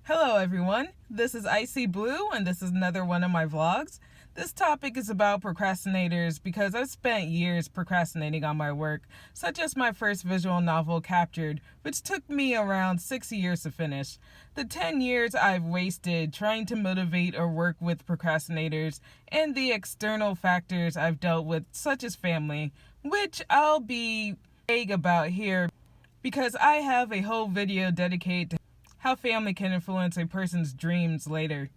Hello everyone, this is Icy Blue and this is another one of my vlogs. This topic is about procrastinators because I've spent years procrastinating on my work, such as my first visual novel, Captured, which took me around 6 years to finish. The 10 years I've wasted trying to motivate or work with procrastinators, and the external factors I've dealt with, such as family, which I'll be vague about here because I have a whole video dedicated to how family can influence a person's dreams later.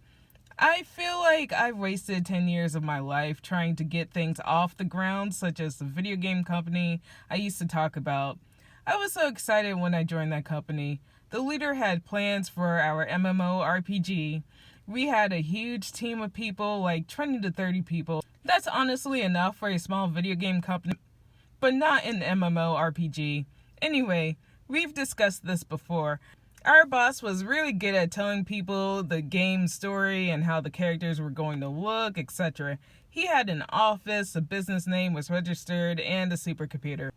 I feel like I've wasted 10 years of my life trying to get things off the ground, such as the video game company I used to talk about. I was so excited when I joined that company. The leader had plans for our MMORPG. We had a huge team of people, like 20 to 30 people. That's honestly enough for a small video game company, but not an MMORPG. Anyway, we've discussed this before. Our boss was really good at telling people the game story and how the characters were going to look, etc. He had an office, a business name was registered, and a supercomputer.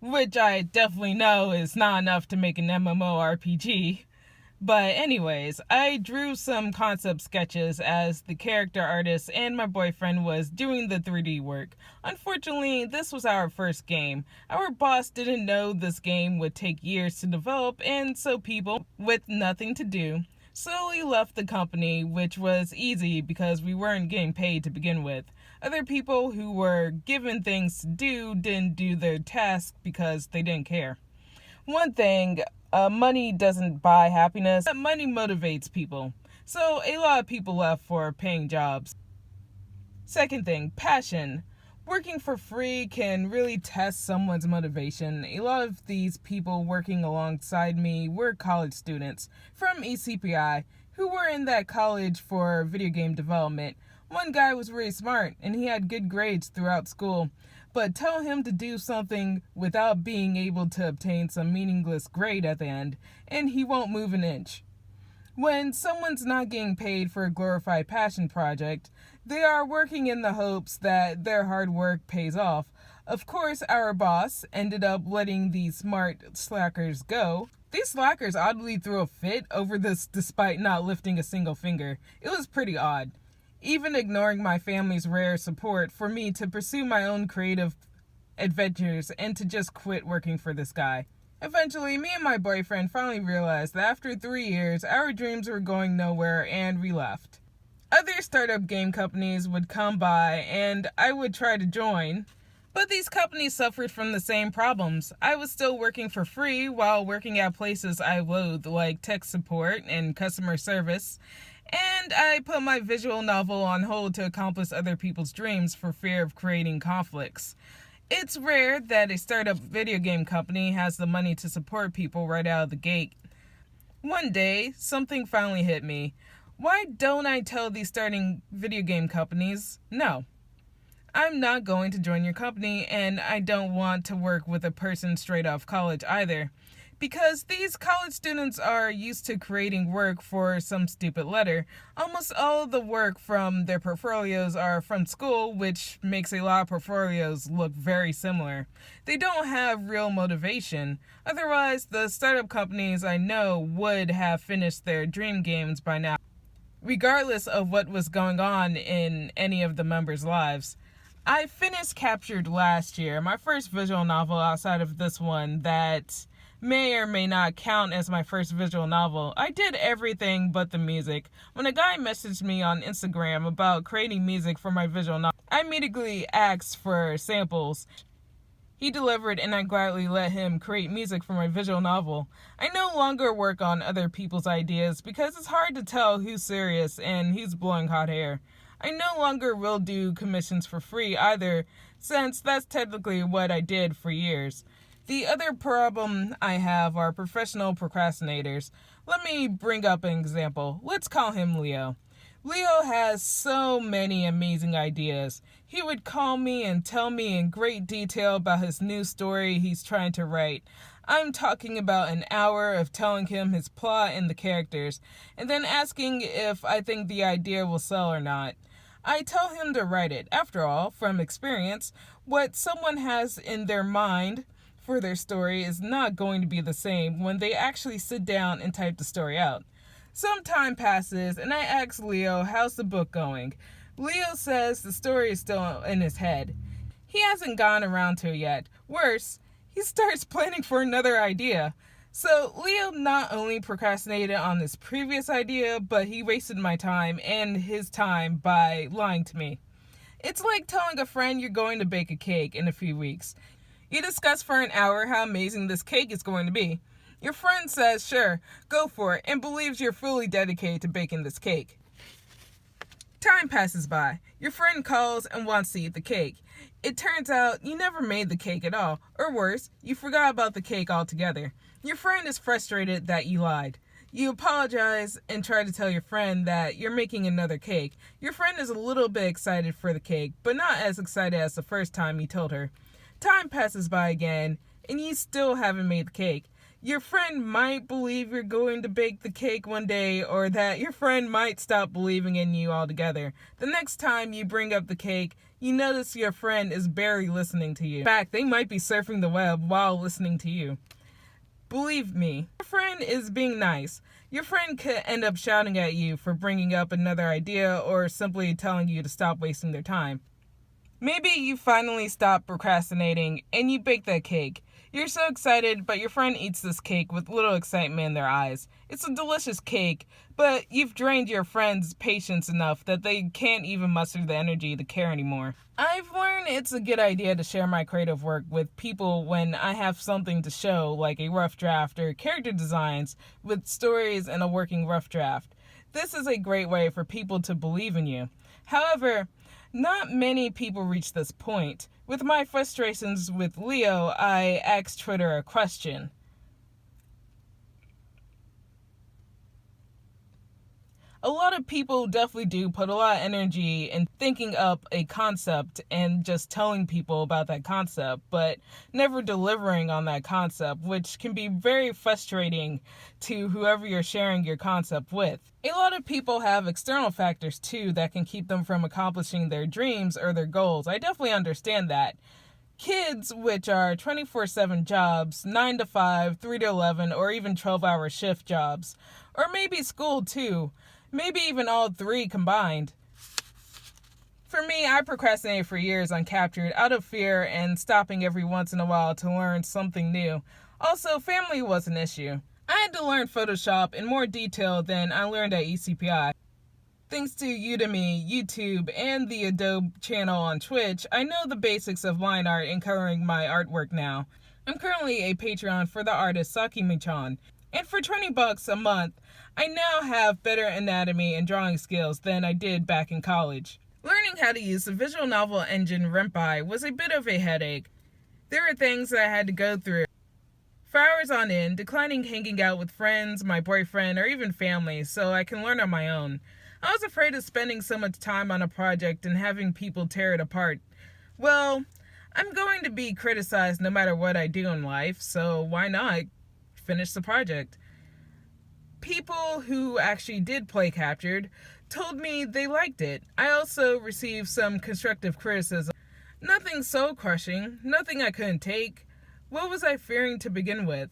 Which I definitely know is not enough to make an MMORPG. But anyways, I drew some concept sketches as the character artist and my boyfriend was doing the 3D work. Unfortunately, this was our first game. Our boss didn't know this game would take years to develop, and so people with nothing to do slowly left the company, which was easy because we weren't getting paid to begin with. Other people who were given things to do didn't do their task because they didn't care. One thing, money doesn't buy happiness, but money motivates people. So a lot of people left for paying jobs. Second thing, passion. Working for free can really test someone's motivation. A lot of these people working alongside me were college students from ECPI who were in that college for video game development. One guy was really smart and he had good grades throughout school. But tell him to do something without being able to obtain some meaningless grade at the end, and he won't move an inch. When someone's not getting paid for a glorified passion project, they are working in the hopes that their hard work pays off. Of course, our boss ended up letting these smart slackers go. These slackers oddly threw a fit over this despite not lifting a single finger. It was pretty odd. Even ignoring my family's rare support for me to pursue my own creative adventures and to just quit working for this guy. Eventually, me and my boyfriend finally realized that after 3 years, our dreams were going nowhere and we left. Other startup game companies would come by and I would try to join, but these companies suffered from the same problems. I was still working for free while working at places I loathed, like tech support and customer service. And I put my visual novel on hold to accomplish other people's dreams for fear of creating conflicts. It's rare that a startup video game company has the money to support people right out of the gate. One day, something finally hit me. Why don't I tell these starting video game companies, no, I'm not going to join your company and I don't want to work with a person straight off college either. Because these college students are used to creating work for some stupid letter. Almost all of the work from their portfolios are from school, which makes a lot of portfolios look very similar. They don't have real motivation. Otherwise, the startup companies I know would have finished their dream games by now, regardless of what was going on in any of the members' lives. I finished Captured last year, my first visual novel outside of this one that may or may not count as my first visual novel. I did everything but the music. When a guy messaged me on Instagram about creating music for my visual novel, I immediately asked for samples. He delivered and I gladly let him create music for my visual novel. I no longer work on other people's ideas because it's hard to tell who's serious and who's blowing hot air. I no longer will do commissions for free either, since that's technically what I did for years. The other problem I have are professional procrastinators. Let me bring up an example. Let's call him Leo. Leo has so many amazing ideas. He would call me and tell me in great detail about his new story he's trying to write. I'm talking about an hour of telling him his plot and the characters, and then asking if I think the idea will sell or not. I tell him to write it. After all, from experience, what someone has in their mind for their story is not going to be the same when they actually sit down and type the story out. Some time passes, and I ask Leo, how's the book going? Leo says the story is still in his head. He hasn't gone around to it yet. Worse, he starts planning for another idea. So Leo not only procrastinated on this previous idea, but he wasted my time and his time by lying to me. It's like telling a friend you're going to bake a cake in a few weeks. You discuss for an hour how amazing this cake is going to be. Your friend says, sure, go for it, and believes you're fully dedicated to baking this cake. Time passes by. Your friend calls and wants to eat the cake. It turns out you never made the cake at all, or worse, you forgot about the cake altogether. Your friend is frustrated that you lied. You apologize and try to tell your friend that you're making another cake. Your friend is a little bit excited for the cake, but not as excited as the first time you told her. Time passes by again, and you still haven't made the cake. Your friend might believe you're going to bake the cake one day, or that your friend might stop believing in you altogether. The next time you bring up the cake, you notice your friend is barely listening to you. In fact, they might be surfing the web while listening to you. Believe me, your friend is being nice. Your friend could end up shouting at you for bringing up another idea or simply telling you to stop wasting their time. Maybe you finally stop procrastinating and you bake that cake. You're so excited, but your friend eats this cake with little excitement in their eyes. It's a delicious cake, but you've drained your friend's patience enough that they can't even muster the energy to care anymore. I've learned it's a good idea to share my creative work with people when I have something to show, like a rough draft or character designs with stories and a working rough draft. This is a great way for people to believe in you. However, not many people reach this point. With my frustrations with Leo, I asked Twitter a question. A lot of people definitely do put a lot of energy in thinking up a concept and just telling people about that concept, but never delivering on that concept, which can be very frustrating to whoever you're sharing your concept with. A lot of people have external factors too that can keep them from accomplishing their dreams or their goals. I definitely understand that. Kids, which are 24/7 jobs, 9 to 5, 3 to 11, or even 12-hour shift jobs, or maybe school too. Maybe even all three combined. For me, I procrastinated for years on Captured out of fear and stopping every once in a while to learn something new. Also, family was an issue. I had to learn Photoshop in more detail than I learned at ECPI. Thanks to Udemy, YouTube, and the Adobe channel on Twitch, I know the basics of line art and coloring my artwork now. I'm currently a Patreon for the artist Sakimi-chan, and for $20 a month, I now have better anatomy and drawing skills than I did back in college. Learning how to use the visual novel engine Ren'Py was a bit of a headache. There were things that I had to go through for hours on end, declining hanging out with friends, my boyfriend, or even family, so I can learn on my own. I was afraid of spending so much time on a project and having people tear it apart. Well, I'm going to be criticized no matter what I do in life, so why not finish the project? People who actually did play Captured told me they liked it. I also received some constructive criticism. Nothing soul crushing, nothing I couldn't take. What was I fearing to begin with?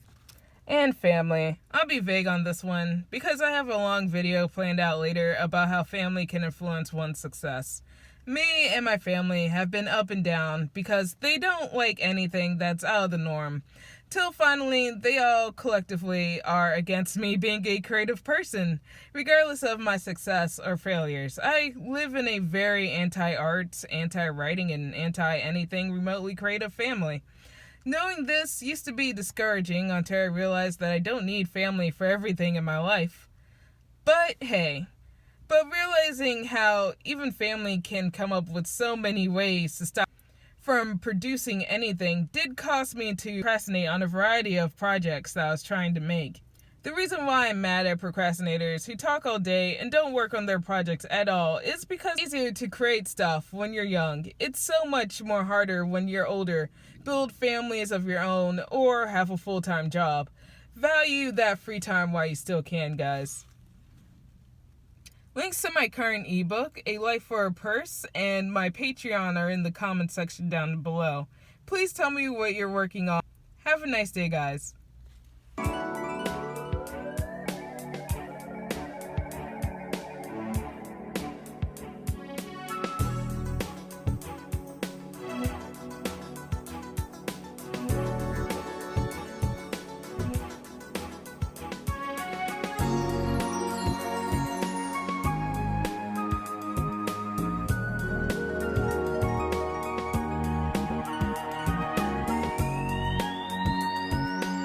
And family. I'll be vague on this one because I have a long video planned out later about how family can influence one's success. Me and my family have been up and down because they don't like anything that's out of the norm. Till finally, they all collectively are against me being a creative person, regardless of my success or failures. I live in a very anti-art, anti-writing, and anti-anything remotely creative family. Knowing this used to be discouraging until I realized that I don't need family for everything in my life. But hey, realizing how even family can come up with so many ways to stop from producing anything did cause me to procrastinate on a variety of projects that I was trying to make. The reason why I'm mad at procrastinators who talk all day and don't work on their projects at all is because it's easier to create stuff when you're young. It's so much more harder when you're older. Build families of your own or have a full-time job. Value that free time while you still can, guys. Links to my current ebook, A Life for a Purse, and my Patreon are in the comment section down below. Please tell me what you're working on. Have a nice day, guys.